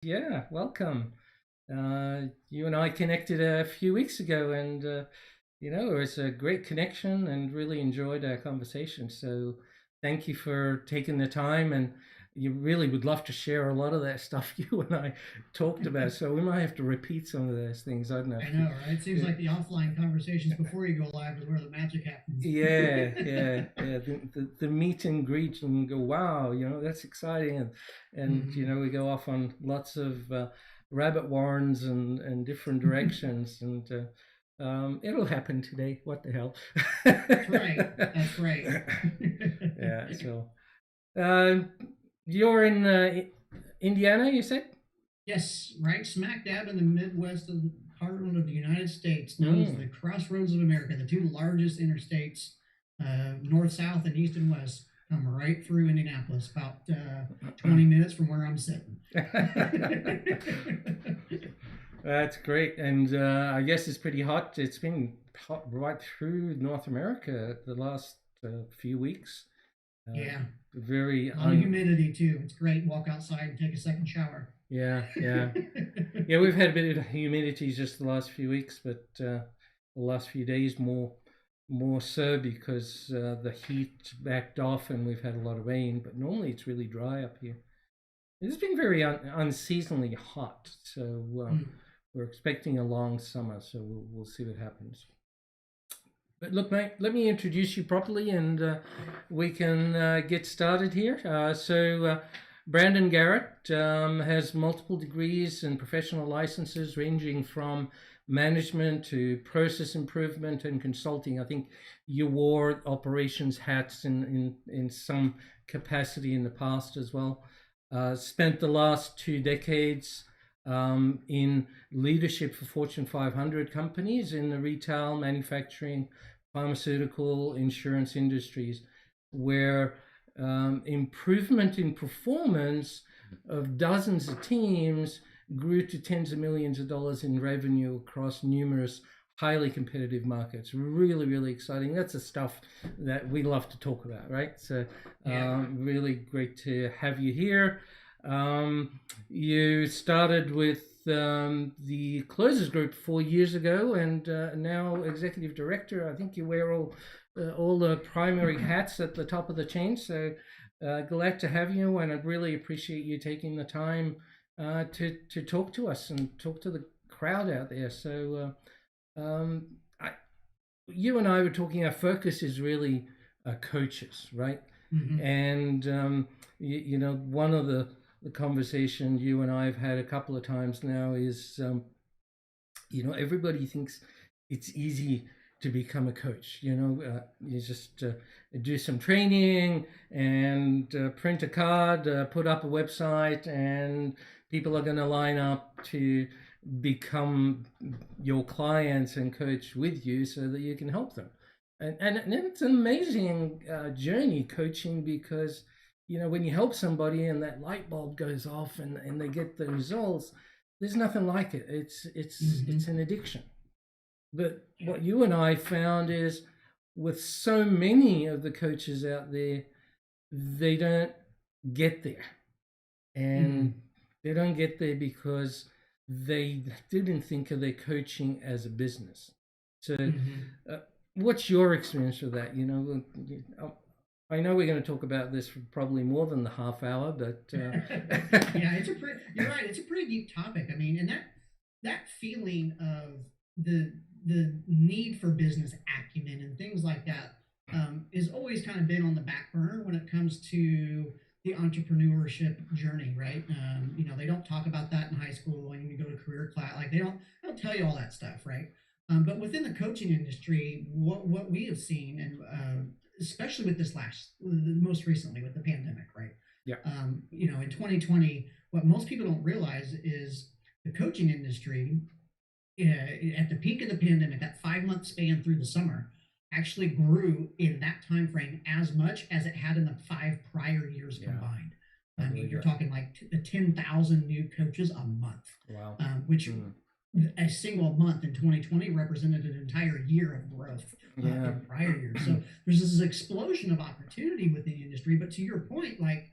Yeah, welcome. You and I connected a few weeks ago, and it was a great connection, and really enjoyed our conversation. So, thank you for taking the time, and you really would love to share a lot of that stuff you and I talked about. So we might have to repeat some of those things. I don't know I if you. know, right? It seems like the offline conversations before you go live is where the magic happens. Yeah. The meet and greet and go, wow, that's exciting, and Mhm. we go off on lots of rabbit warrens and different directions, and it'll happen today. What the hell? That's right. That's right. Yeah. So uh, you're in Indiana, you said? Yes, right smack dab in the Midwest of the heartland of the United States, known as Mm. the crossroads of America. The two largest interstates, north, south, and east and west, come right through Indianapolis, about 20 minutes from where I'm sitting. That's great, and I guess it's pretty hot. It's been hot right through North America the last few weeks. Uh, Yeah, very a lot of un. humidity too. It's great. Walk outside and take a second shower. Yeah. We've had a bit of humidity just the last few weeks, but the last few days more so because the heat backed off and we've had a lot of rain. But normally it's really dry up here. It's been very unseasonably hot, so we're expecting a long summer. So we'll see what happens. But look, mate, let me introduce you properly, and we can get started here. Brandon Garrett has multiple degrees and professional licenses ranging from management to process improvement and consulting. I think you wore operations hats in some capacity in the past as well. Spent the last 2 decades in leadership for Fortune 500 companies in the retail, manufacturing, pharmaceutical, insurance industries, where improvement in performance of dozens of teams grew to tens of millions of dollars in revenue across numerous highly competitive markets. Really, really exciting. That's the stuff that we love to talk about, right? So, Yeah. really great to have you here. You started with the Closers Group 4 years ago, and now executive director. I think you wear all the primary hats at the top of the chain. So glad to have you, and I'd really appreciate you taking the time to talk to us and talk to the crowd out there. So I, you and I were talking. Our focus is really coaches, right? Hmm. And one of the conversation you and I have had a couple of times now is everybody thinks it's easy to become a coach. You just do some training and print a card, put up a website, and people are going to line up to become your clients and coach with you so that you can help them. And it's an amazing journey coaching, because when you help somebody and that light bulb goes off and they get the results, there's nothing like it. It's Hmm. an addiction. But what you and I found is, with so many of the coaches out there, they don't get there, and Hmm. they don't get there because they didn't think of their coaching as a business. So, Hmm. uh, what's your experience with that? I know we're going to talk about this for probably more than the half hour, but Yeah, you're right. It's a pretty deep topic. I mean, and that feeling of the need for business acumen and things like that is always kind of been on the back burner when it comes to the entrepreneurship journey, right? They don't talk about that in high school when you go to career class. Like they don't tell you all that stuff, right? But within the coaching industry, what we have seen, and especially with most recently with the pandemic, right? yeah, In 2020, what most people don't realize is the coaching industry, at the peak of the pandemic, that 5 month span through the summer, actually grew in that time frame as much as it had in the five prior years yeah, combined. I I mean, believe you're that. talking like 10,000 new coaches a month, Wow. which Mm. a single month in 2020 represented an entire year of growth Yeah. in prior years. So there's this explosion of opportunity within the industry. But to your point, like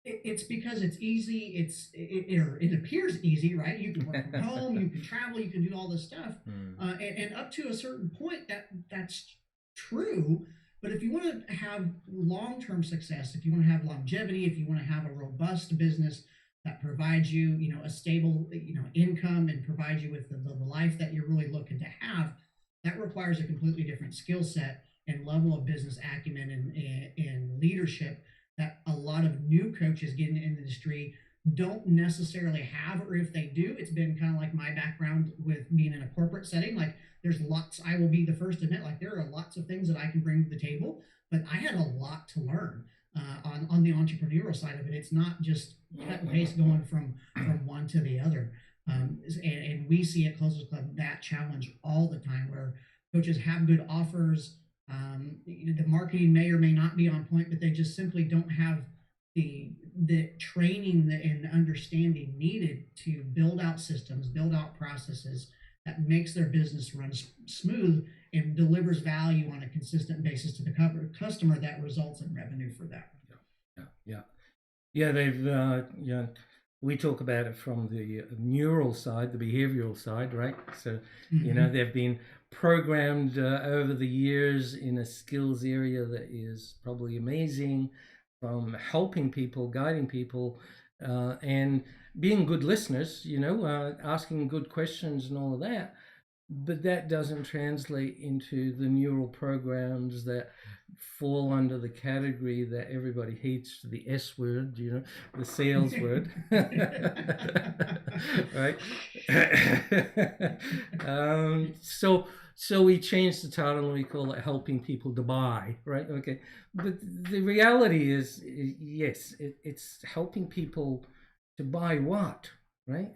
It's because it's easy. It appears easy, right? You can work from home, you can travel, you can do all this stuff, Mm. and up to a certain point, that's true. But if you want to have long-term success, if you want to have longevity, if you want to have a robust business that provides you, a stable, income and provides you with the life that you're really looking to have, that requires a completely different skill set and level of business acumen and leadership that a lot of new coaches getting in the industry don't necessarily have, or if they do, it's been kind of like my background with being in a corporate setting. Like there's lots, I will be the first to admit, like there are lots of things that I can bring to the table, but I had a lot to learn on the entrepreneurial side of it. It's not just cut and paste going from one to the other. And we see at Closers Club that challenge all the time, where coaches have good offers, the marketing may or may not be on point, but they just simply don't have the training and understanding needed to build out systems, build out processes that makes their business run smooth and delivers value on a consistent basis to the customer that results in revenue for them. Yeah. They've we talk about it from the neural side, the behavioral side, right? So they've been programmed over the years in a skills area that is probably amazing, from helping people, guiding people, and being good listeners, asking good questions and all of that. But that doesn't translate into the neural programs that fall under the category that everybody hates, the S word, the sales word. Right? So we changed the title and we call it Helping People to Buy, right? Okay. But the reality is, yes, it's helping people to buy what, right?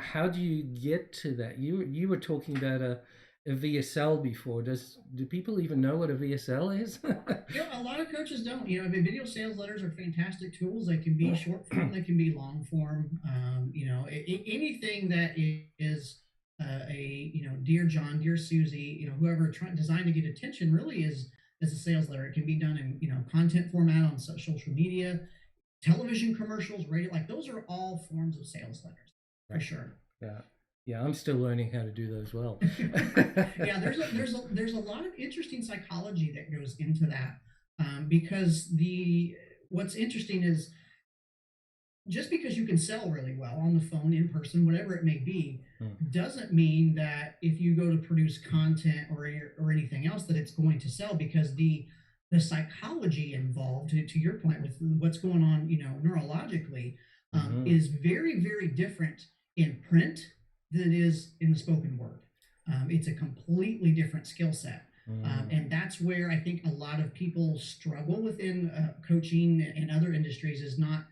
How do you get to that? You were talking about a VSL before. Do people even know what a VSL is? A lot of coaches don't. Video sales letters are fantastic tools. They can be short form, they can be long form. Anything that is dear John, dear Susie, whoever designed to get attention really is a sales letter. It can be done in content format on social media, television commercials, radio. Like those are all forms of sales letters for sure. Yeah, I'm still learning how to do those well. Yeah, there's a lot of interesting psychology that goes into that, because what's interesting is just because you can sell really well on the phone, in person, whatever it may be, doesn't mean that if you go to produce content or anything else that it's going to sell, because the psychology involved, to your point with what's going on, neurologically, is very, very different in print than it is in the spoken word. It's a completely different skill set. And that's where I think a lot of people struggle within coaching and other industries, is not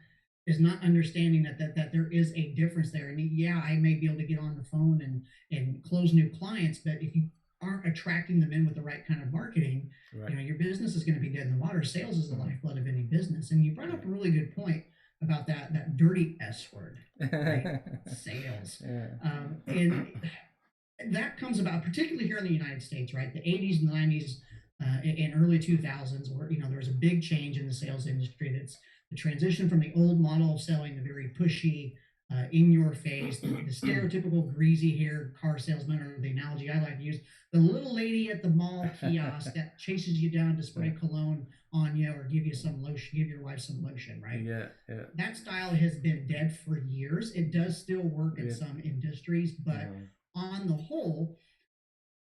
understanding that there is a difference there. And yeah, I may be able to get on the phone and close new clients, but if you aren't attracting them in with the right kind of marketing, right, your business is going to be dead in the water. Sales is the lifeblood of any business. And you brought up a really good point about that dirty S word, right? Sales. And that comes about particularly here in the United States, right? The 80s and 90s and early 2000s, where there was a big change in the sales industry. That's the transition from the old model of selling, the very pushy, in your face, the stereotypical greasy-haired car salesman, or the analogy I like to use, the little lady at the mall kiosk that chases you down to spray cologne on you or give you some lotion, give your wife some lotion, right? Yeah. That style has been dead for years. It does still work in some industries, but on the whole,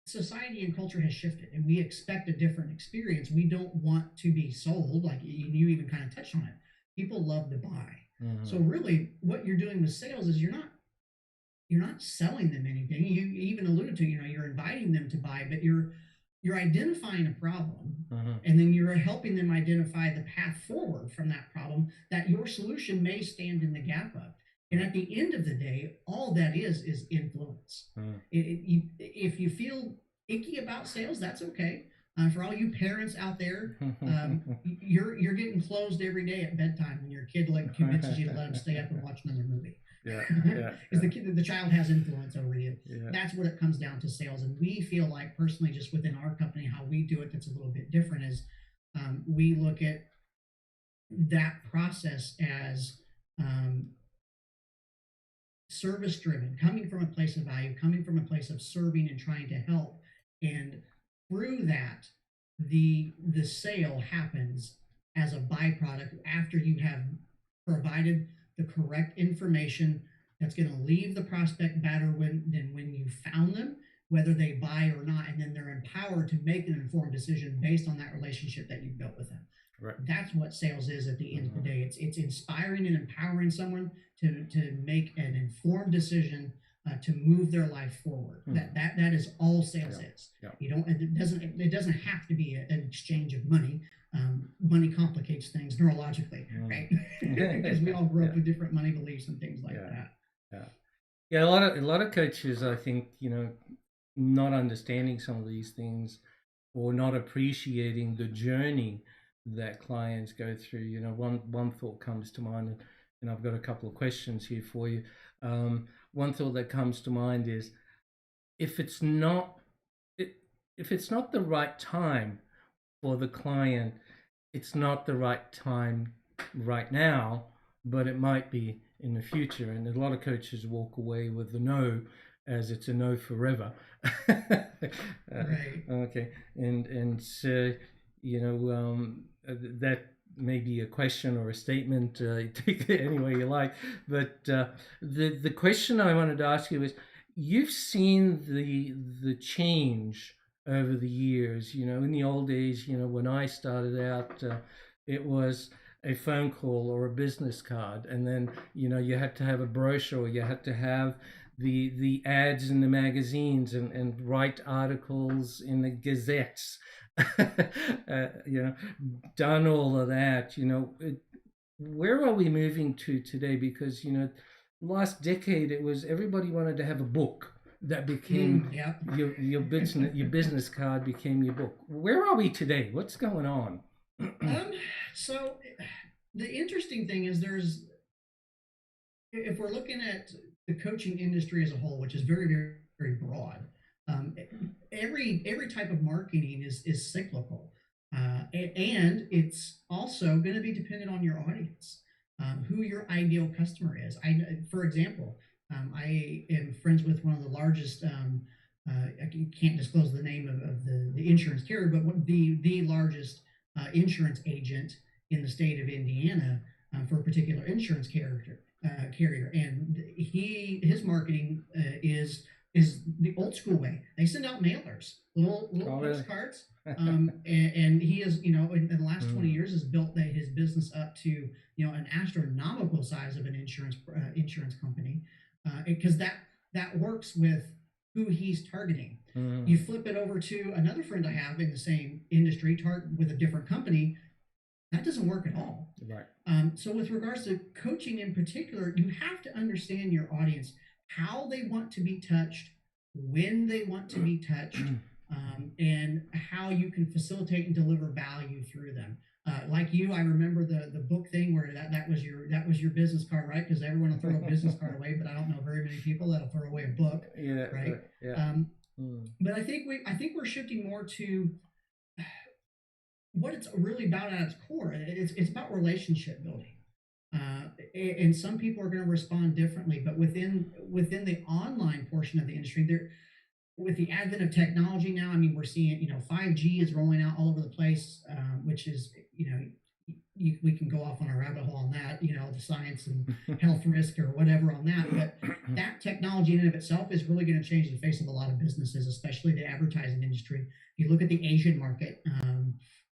society and culture has shifted, and we expect a different experience. We don't want to be sold, like you even kind of touched on it. People love to buy. So really, what you're doing with sales is you're not selling them anything. You even alluded to, you're inviting them to buy, but you're identifying a problem, and then you're helping them identify the path forward from that problem that your solution may stand in the gap of. And at the end of the day, all that is influence. If you feel icky about sales, that's okay. For all you parents out there, you're getting closed every day at bedtime when your kid convinces you to let them stay up and watch another movie. Because the child has influence over you. That's what it comes down to sales. And we feel like, personally, just within our company, how we do it that's a little bit different is we look at that process as um, service driven, coming from a place of value, coming from a place of serving and trying to help. And through that, the sale happens as a byproduct after you have provided the correct information that's going to leave the prospect better than when you found them, whether they buy or not, and then they're empowered to make an informed decision based on that relationship that you've built with them. Right. That's what sales is at the end of the day. It's inspiring and empowering someone to make an informed decision to move their life forward. That is all sales is. You don't it doesn't have to be an exchange of money. Money complicates things neurologically, right? Because we all grow up with different money beliefs and things like that. Yeah, a lot of coaches, I think, not understanding some of these things or not appreciating the journey that clients go through. One thought comes to mind, and I've got a couple of questions here for you. One thought that comes to mind is if it's not the right time for the client, it's not the right time right now, but it might be in the future. And a lot of coaches walk away with the no as it's a no forever. Right. Okay. And so, that may be a question or a statement, take it any way you like. But the question I wanted to ask you is, you've seen the change over the years. In the old days, when I started out, it was a phone call or a business card, and then you had to have a brochure, you had to have the ads in the magazines and write articles in the gazettes. Done all of that. Where are we moving to today? Because last decade it was everybody wanted to have a book that became your business card became your book. Where are we today? What's going on? So the interesting thing is if we're looking at the coaching industry as a whole, which is very, very, very broad, every type of marketing is cyclical, and it's also going to be dependent on your audience, who your ideal customer is. For example, I am friends with one of the largest. I can't disclose the name of the insurance carrier, but the largest insurance agent in the state of Indiana for a particular insurance carrier, and his marketing is the old school way. They send out mailers, little postcards, and he has, in the last 20 years, has built his business up to an astronomical size of an insurance company, because that works with who he's targeting. You flip it over to another friend I have in the same industry, with a different company. That doesn't work at all. Right. So with regards to coaching in particular, you have to understand your audience, how they want to be touched, when they want to be touched, and how you can facilitate and deliver value through them. Like you, I remember the book thing where that was your business card, right? Because everyone will throw a business card away, but I don't know very many people that'll throw away a book. Yeah. Right. Yeah. But I think we're shifting more to what it's really about at its core. It's about relationship building. And some people are going to respond differently, but within the online portion of the industry, with the advent of technology now, I mean, we're seeing 5G is rolling out all over the place, which is we can go off on a rabbit hole on that, the science and health risk or whatever on that. But that technology in and of itself is really going to change the face of a lot of businesses, especially the advertising industry. If you look at the Asian market,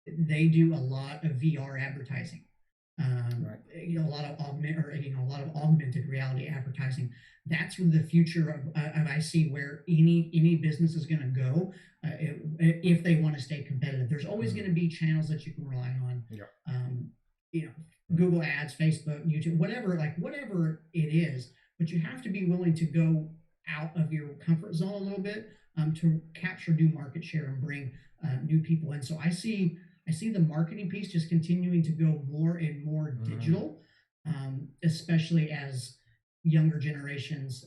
they do a lot of VR advertising. Right. A lot of augmented reality advertising. That's the future of I see where any business is going to go if they want to stay competitive. There's always going to be channels that you can rely on. Yeah. Google Ads, Facebook, YouTube, whatever it is. But you have to be willing to go out of your comfort zone a little bit to capture new market share and bring new people in. So I see the marketing piece just continuing to go more and more digital, especially as younger generations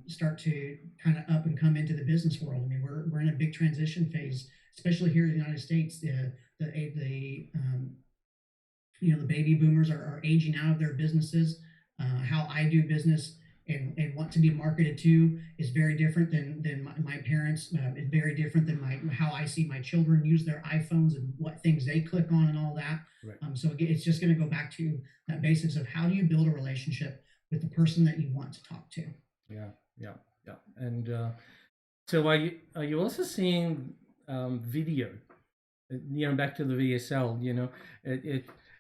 start to kind of up and come into the business world. I mean, we're in a big transition phase, especially here in the United States. The The baby boomers are aging out of their businesses. How I do business and want to be marketed to is very different than my parents. It's very different than how I see my children use their iPhones and what things they click on and all that. Right. So again, it's just going to go back to that basics of how do you build a relationship with the person that you want to talk to. Yeah, yeah, yeah. And so are you also seeing video? Back to the VSL.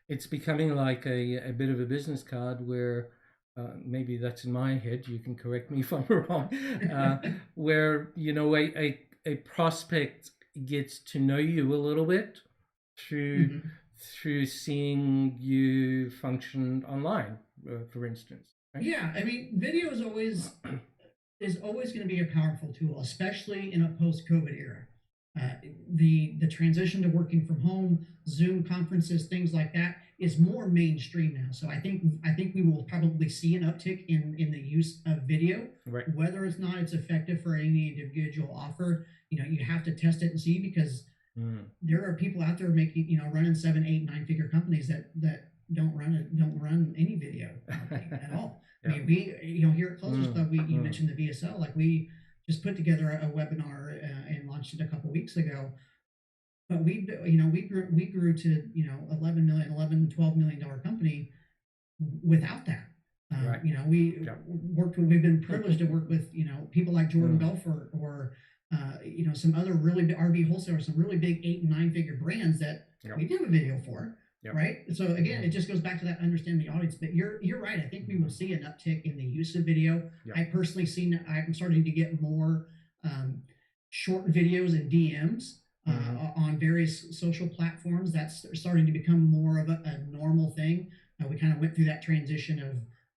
It's becoming like a bit of a business card where maybe that's in my head. You can correct me if I'm wrong. Where a prospect gets to know you a little bit through Mhm. through seeing you function online, for instance. Right? Yeah, I mean, video is always going to be a powerful tool, especially in a post-COVID era. The transition to working from home, Zoom conferences, things like that is more mainstream now. So I think we will probably see an uptick in the use of video. Right. Whether it's not it's effective for any individual offer, you have to test it and see, because there are people out there making running 7, 8, 9-figure companies that don't run any video at all. Yeah. I mean, we here at Closers Club, you mentioned the VSL, like we just put together a webinar and launched it a couple weeks ago. But we grew to 11 million, 11, $12 million company without that. Right. We've been privileged to work with people like Jordan Belfort or some other really big RV wholesalers, some really big 8 and 9-figure brands that we do have a video for. Yep. Right. So again, it just goes back to that understanding the audience. But you're right. I think we will see an uptick in the use of video. Yep. I personally I'm starting to get more short videos and DMs on various social platforms. That's starting to become more of a normal thing. We kind of went through that transition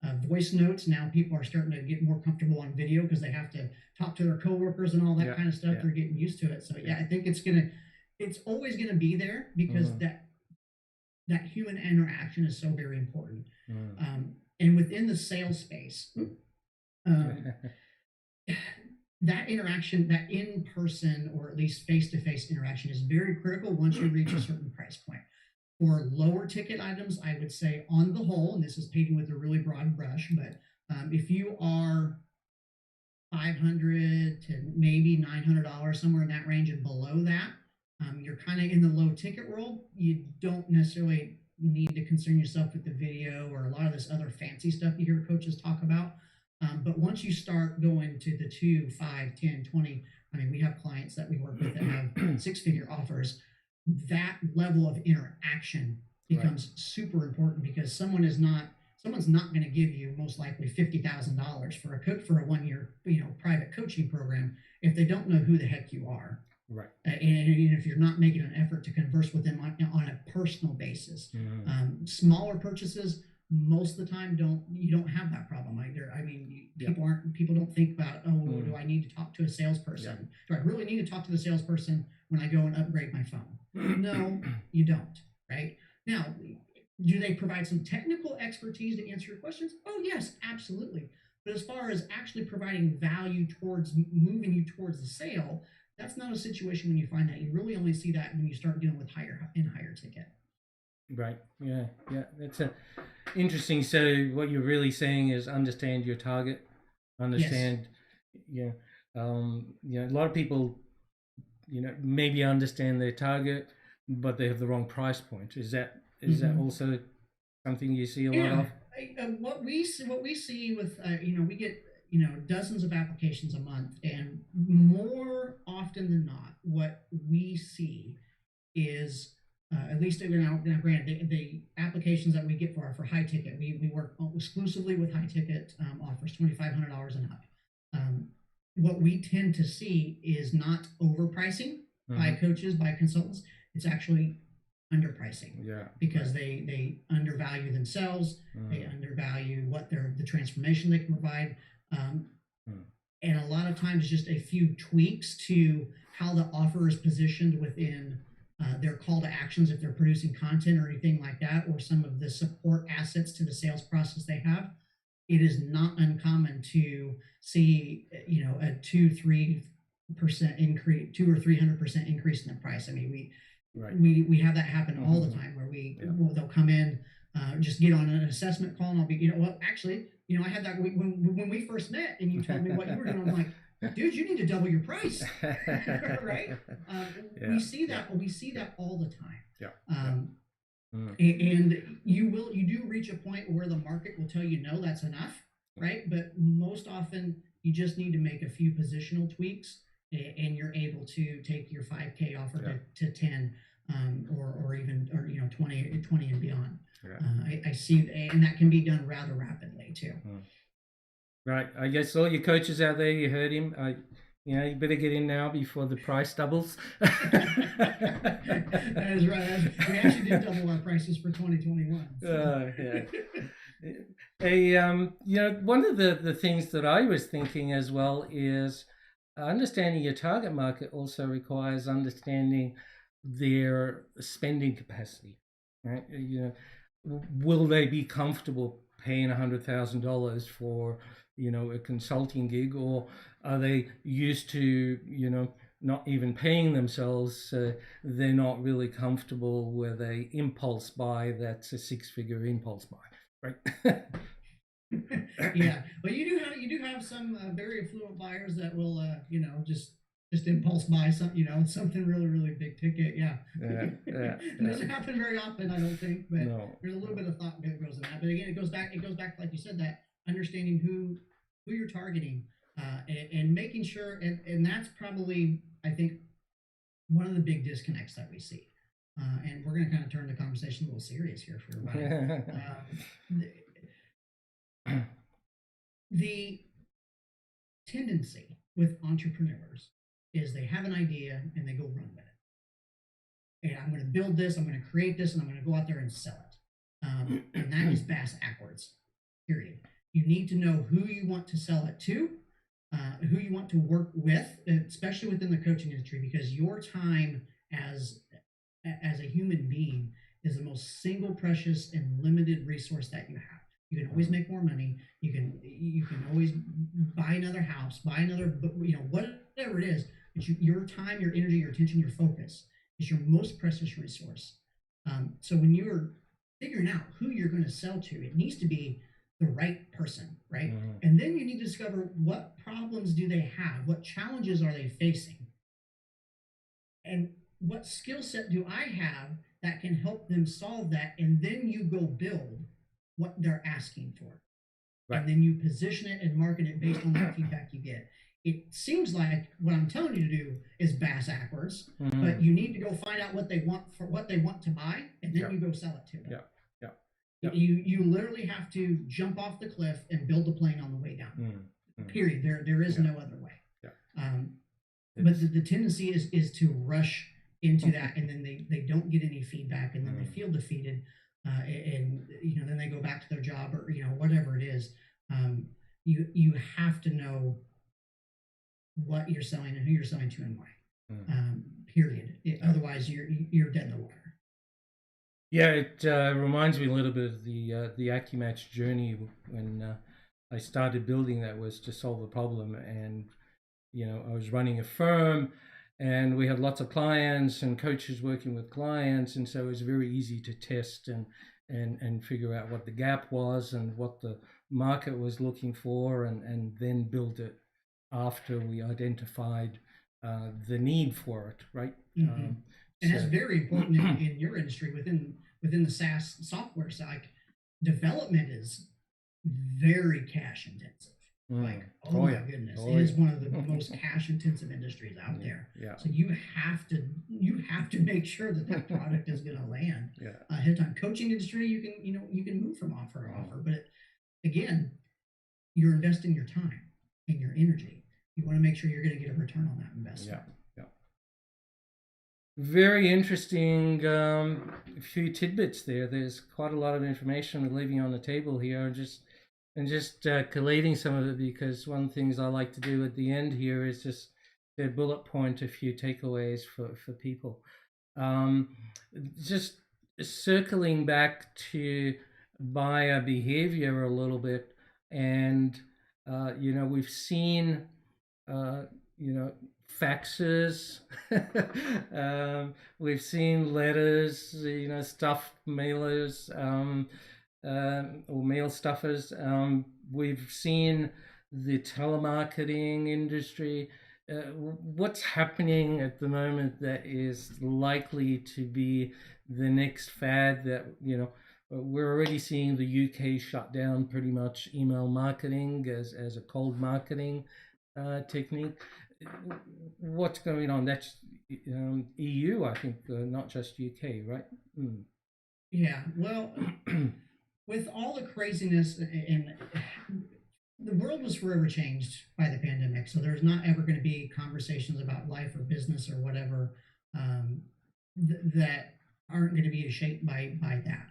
of voice notes. Now people are starting to get more comfortable on video because they have to talk to their coworkers and all that kind of stuff. They're getting used to it. So I think it's always gonna be there, because that human interaction is so very important. And within the sales space, that interaction, that in-person or at least face-to-face interaction is very critical once you reach a certain price point. For lower ticket items, I would say on the whole, and this is painting with a really broad brush, but if you are $500 to maybe $900, somewhere in that range, and below that, you're kind of in the low ticket world. You don't necessarily need to concern yourself with the video or a lot of this other fancy stuff you hear coaches talk about. But once you start going to the 2, 5, 10, 20, I mean, we have clients that we work with that have 6-figure offers. That level of interaction becomes super important, because someone's not going to give you most likely $50,000 for a 1-year private coaching program if they don't know who the heck you are. Right. And if you're not making an effort to converse with them on a personal basis. Smaller purchases, most of the time you don't have that problem either. I mean, people don't think about, do I need to talk to a salesperson? Do I really need to talk to the salesperson when I go and upgrade my phone? No, you don't. Right. Now, do they provide some technical expertise to answer your questions? Oh yes, absolutely. But as far as actually providing value towards moving you towards the sale, that's not a situation when you find that. You really only see that when you start dealing with higher ticket. Right. Yeah. Yeah. That's interesting. So what you're really saying is understand your target. Understand. Yes. A lot of people, maybe understand their target, but they have the wrong price point. Is that also something you see a lot of? What we see with we get dozens of applications a month, and more often than not, what we see is at least now granted, the applications that we get for high ticket, we work exclusively with high ticket offers, $2,500 and up. What we tend to see is not overpricing by coaches, by consultants. It's actually underpricing, because they undervalue themselves. They undervalue what the transformation they can provide, and a lot of times just a few tweaks to how the offer is positioned within their call to actions, if they're producing content or anything like that, or some of the support assets to the sales process they have. It is not uncommon to see a 2-3% increase, 200 or 300% increase in the price. I mean, we have that happen all the time where they'll come in, just get on an assessment call, and I'll be, well, actually, I had that when we first met, and you told me what you were doing. I'm like, dude, you need to double your price, right? We see that all the time. And you do reach a point where the market will tell you, no, that's enough, right? But most often you just need to make a few positional tweaks, and you're able to take your 5K offer to 10, or even 20 and beyond. I see, and that can be done rather rapidly too. Right. I guess all your coaches out there, you heard him. You better get in now before the price doubles. That is right. We actually did double our prices for 2021. So. Hey, one of the things that I was thinking as well is understanding your target market also requires understanding their spending capacity, right? Will they be comfortable paying $100,000 for, a consulting gig, or are they used to, not even paying themselves? They're not really comfortable with a impulse buy that's a six-figure impulse buy, right? Yeah, but you do have some very affluent buyers that will, just impulse buy something really, really big ticket. Yeah. Doesn't happen very often, I don't think, but there's a little bit of thought that goes in that. But again, it goes back, like you said, that understanding who you're targeting, and making sure, and that's probably, I think, one of the big disconnects that we see. And we're going to kind of turn the conversation a little serious here for everybody. The tendency with entrepreneurs is they have an idea and they go run with it. And I'm going to build this, I'm going to create this, and I'm going to go out there and sell it. And that is backwards, period. You need to know who you want to sell it to, who you want to work with, especially within the coaching industry, because your time as a human being is the most single, precious, and limited resource that you have. You can always make more money. You can always buy another house, buy another, whatever it is. But your time, your energy, your attention, your focus is your most precious resource. So when you're figuring out who you're going to sell to, it needs to be the right person, right? And then you need to discover what problems do they have, what challenges are they facing, and what skill set do I have that can help them solve that. And then you go build what they're asking for. Right. And then you position it and market it based on that feedback you get. It seems like what I'm telling you to do is backwards, but you need to go find out what they want to buy, and then you go sell it to them. You literally have to jump off the cliff and build the plane on the way down. Period. There is no other way. But the tendency is to rush into that, and then they don't get any feedback, and then they feel defeated. And then they go back to their job, or whatever it is. You have to know what you're selling and who you're selling to and why. Period. Otherwise, you're dead in the water. Yeah, it reminds me a little bit of the AccuMatch journey when I started building that was to solve a problem, and I was running a firm. And we had lots of clients and coaches working with clients, and so it was very easy to test and figure out what the gap was and what the market was looking for, and then build it after we identified the need for it, right? And that's very important in your industry within the SaaS software side. Development is very cash intensive. My goodness, it is one of the most cash intensive industries out there. So you have to make sure that product is going to land ahead of time. Coaching industry, you can move from offer to offer, but again, you're investing your time and your energy. You want to make sure you're going to get a return on that investment. Very interesting. Few tidbits there. There's quite a lot of information we're leaving on the table here. Just collating some of it, because one of the things I like to do at the end here is just bullet point a few takeaways for people. Just circling back to buyer behavior a little bit, and we've seen faxes. We've seen letters, stuffed mailers, or mail stuffers. We've seen the telemarketing industry. What's happening at the moment that is likely to be the next fad that, we're already seeing the UK shut down pretty much email marketing as a cold marketing technique. What's going on? That's EU, I think, not just UK, right? Mm. Yeah. Well, with all the craziness and the world was forever changed by the pandemic, so there's not ever going to be conversations about life or business or whatever um, that aren't going to be shaped by that.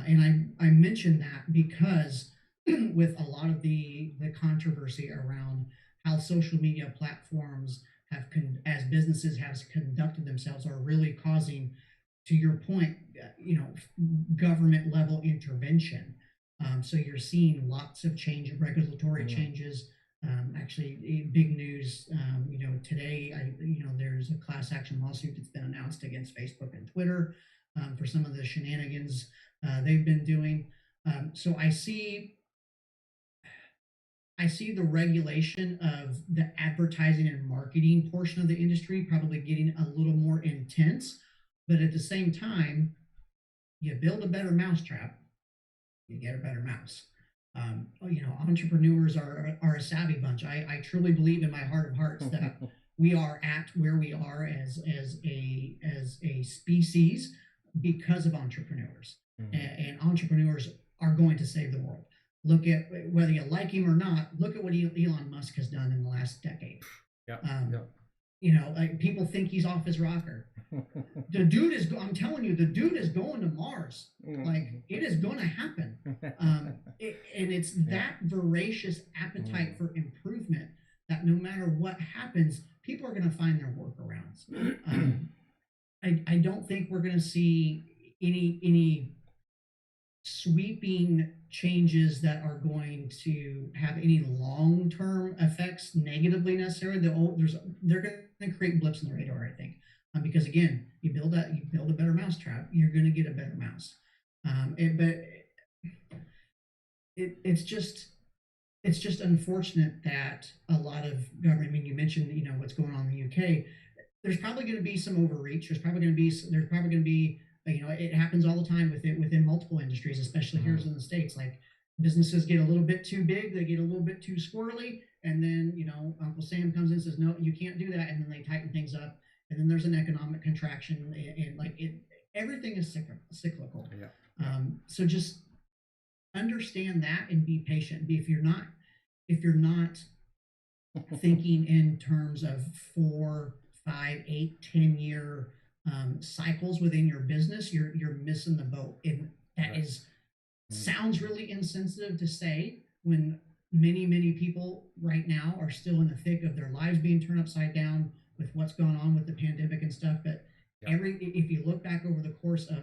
And I mention that because with a lot of the controversy around how social media platforms have as businesses have conducted themselves are really causing, to your point, government level intervention. So you're seeing lots of regulatory changes. Actually, big news. Today, there's a class action lawsuit that's been announced against Facebook and Twitter for some of the shenanigans they've been doing. So I see the regulation of the advertising and marketing portion of the industry probably getting a little more intense, but at the same time, you build a better mousetrap, you get a better mouse. Entrepreneurs are a savvy bunch. I truly believe in my heart of hearts that we are at where we are as a species because of entrepreneurs, and entrepreneurs are going to save the world. Look at, whether you like him or not, look at what Elon Musk has done in the last decade. Like, people think he's off his rocker. The dude is, I'm telling you, the dude is going to Mars. Like, it is going to happen. And it's that voracious appetite for improvement that no matter what happens, people are going to find their workarounds. I don't think we're going to see any sweeping changes that are going to have any long-term effects negatively necessarily. They're going to create blips in the radar, I think, because again, you build a better mousetrap, you're going to get a better mouse. But it's just unfortunate that a lot of government. I mean, you mentioned what's going on in the UK. There's probably going to be some overreach. There's probably going to be it happens all the time within multiple industries, especially here in the States. Like, businesses get a little bit too big, they get a little bit too squirrely, and then Uncle Sam comes in and says, no, you can't do that, and then they tighten things up, and then there's an economic contraction, and everything is cyclical. So just understand that and be patient. If you're not thinking in terms of 4, 5, 8, 10-year cycles within your business, you're missing the boat. And that sounds really insensitive to say when many people right now are still in the thick of their lives being turned upside down with what's going on with the pandemic and stuff. But if you look back over the course of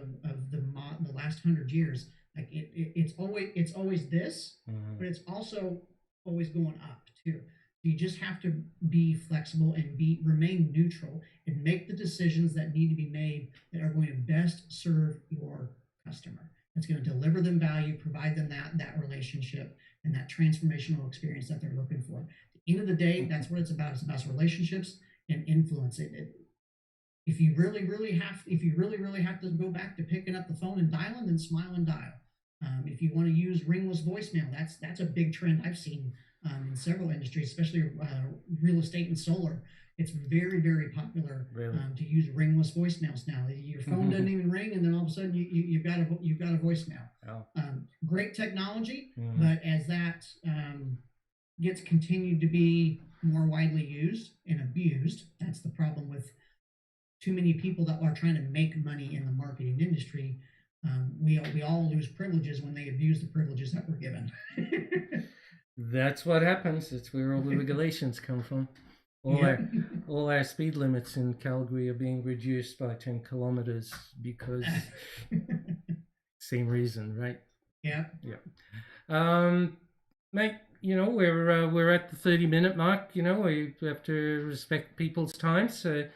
the last 100 years, like it's always this, but it's also always going up too. You just have to be flexible and remain neutral and make the decisions that need to be made that are going to best serve your customer. That's going to deliver them value, provide them that relationship and that transformational experience that they're looking for. At the end of the day, that's what it's about. It's about relationships and influence. If you really have to go back to picking up the phone and dialing, then smile and dial. If you want to use ringless voicemail, that's a big trend I've seen in several industries, especially real estate and solar. It's very, very popular to use ringless voicemails now. Your phone doesn't even ring, and then all of a sudden you've got a voicemail. Great technology, but as that gets continued to be more widely used and abused, that's the problem with too many people that are trying to make money in the marketing industry. We all lose privileges when they abuse the privileges that we're given. That's what happens. It's where all the regulations come from. All our speed limits in Calgary are being reduced by 10 kilometers because same reason, right? Yeah. Mate, we're at the 30-minute mark. We have to respect people's time. So,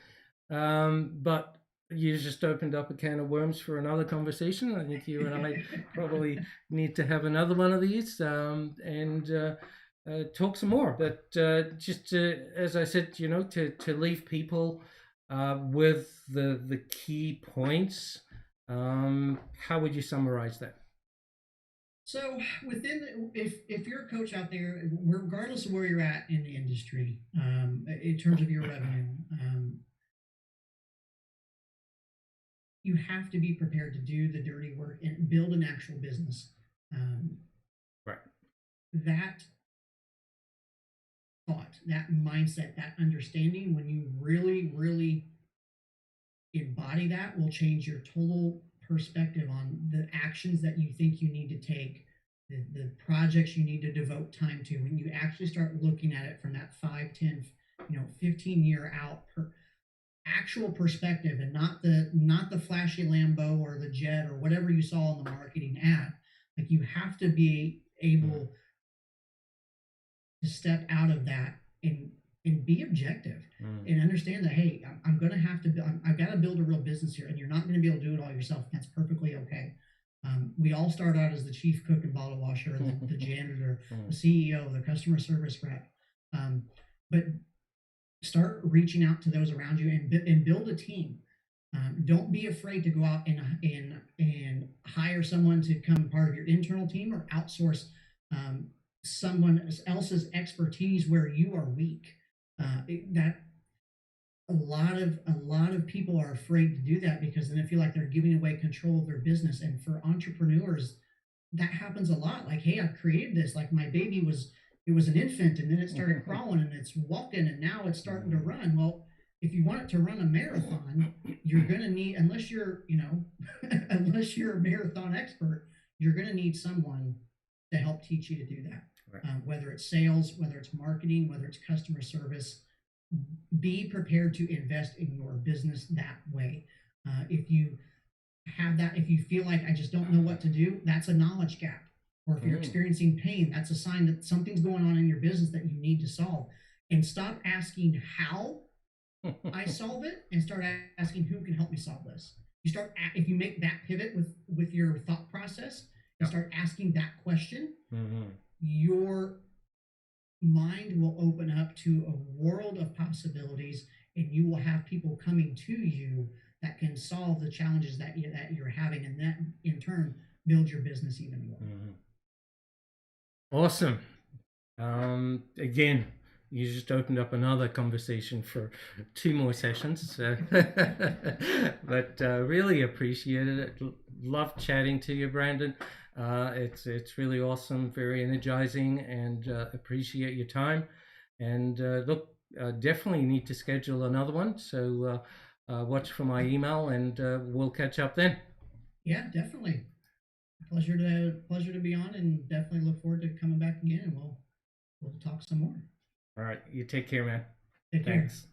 but you just opened up a can of worms for another conversation. I think you and I probably need to have another one of these and talk some more. But just as I said, to leave people with the key points. How would you summarize that? So if you're a coach out there, regardless of where you're at in the industry, in terms of your revenue, you have to be prepared to do the dirty work and build an actual business. Right. That thought, that mindset, that understanding, when you really, really embody that, will change your total perspective on the actions that you think you need to take, the projects you need to devote time to. When you actually start looking at it from that 5, 10, 15-year out actual perspective, and not the flashy Lambo or the jet or whatever you saw in the marketing ad. Like, you have to be able to step out of that and be objective and understand that, hey, I'm going to have to, I've got to build a real business here, and you're not going to be able to do it all yourself. That's perfectly okay. We all start out as the chief cook and bottle washer, the janitor, the CEO, the customer service rep. But start reaching out to those around you and build a team. Don't be afraid to go out and hire someone to come part of your internal team, or outsource someone else's expertise where you are weak. That a lot of people are afraid to do that, because then they feel like they're giving away control of their business. And for entrepreneurs, that happens a lot. Like, hey, I created this, like my baby was an infant, and then it started crawling and it's walking, and now it's starting to run. Well, if you want it to run a marathon, you're going to need, unless you're unless you're a marathon expert, you're going to need someone to help teach you to do that. Right. Whether it's sales, whether it's marketing, whether it's customer service, be prepared to invest in your business that way. If you have that, if you feel like, I just don't know what to do, that's a knowledge gap. Or if you're experiencing pain, that's a sign that something's going on in your business that you need to solve. And stop asking how I solve it, and start asking, who can help me solve this. If you make that pivot with your thought process and start asking that question, your mind will open up to a world of possibilities, and you will have people coming to you that can solve the challenges that you're having, and that in turn build your business even more. Awesome. Again, you just opened up another conversation for 2 more sessions. But really appreciated it. Love chatting to you, Brandon. It's really awesome, very energizing, and appreciate your time. And look, definitely need to schedule another one. So watch for my email, and we'll catch up then. Yeah, definitely. Pleasure to be on, and definitely look forward to coming back again, and we'll talk some more. All right, you take care, man. Take care. Thanks.